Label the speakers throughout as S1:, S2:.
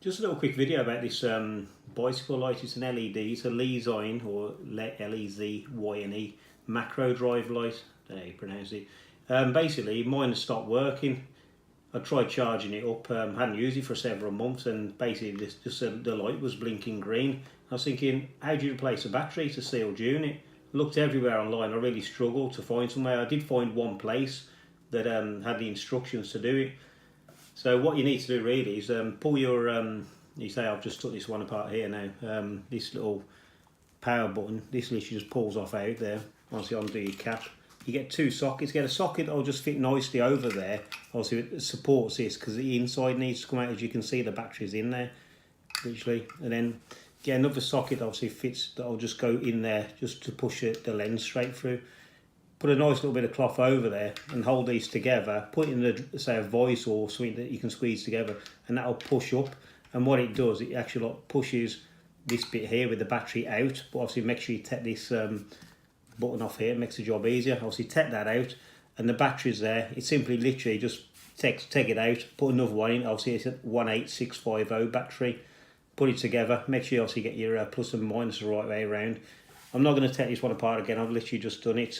S1: Just a little quick video about this bicycle light. It's an LED, it's a Lezyne or Lezyne macro drive light. I don't know how you pronounce it. Basically, mine has stopped working. I tried charging it up, hadn't used it for several months, and basically the light was blinking green. I was thinking, how do you replace a battery to sealed unit? Looked everywhere online. I really struggled to find somewhere. I did find one place that had the instructions to do it. So what you need to do really is pull your, you say I've just took this one apart here now, this little power button, this literally just pulls off out there. Once you undo your cap, you get two sockets. Get a socket that will just fit nicely over there. Obviously it supports this because the inside needs to come out. As you can see, the battery's in there, literally. And then get another socket that obviously fits, that'll just go in there just to push the lens straight through. Put a nice little bit of cloth over there and hold these together. Put in the, say, a vice or something that you can squeeze together, and that'll push up. And what it does, it actually like pushes this bit here with the battery out. But obviously make sure you take this button off here, it makes the job easier. Obviously take that out, and the battery's there. It simply literally just take it out, put another one in. Obviously it's a 18650 battery. Put it together. Make sure you obviously get your plus and minus the right way around. I'm not going to take this one apart again. I've literally just done it.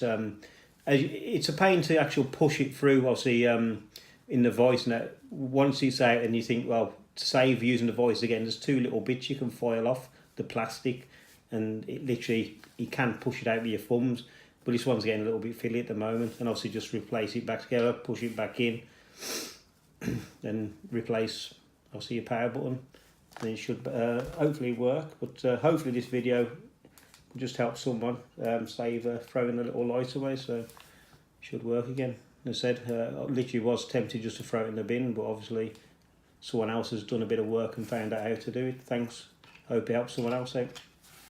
S1: It's a pain to actually push it through, obviously, in the voice. Now, once it's out and you think, well, to save using the voice again, there's two little bits you can file off the plastic, and it literally, you can push it out with your thumbs, but this one's getting a little bit fiddly at the moment. And obviously just replace it back together, push it back in, then replace, obviously, your power button, and it should hopefully work. But hopefully this video just help someone save throwing a little light away, so it should work again. As I said, I literally was tempted just to throw it in the bin, but obviously someone else has done a bit of work and found out how to do it. Thanks. Hope it helps someone else out.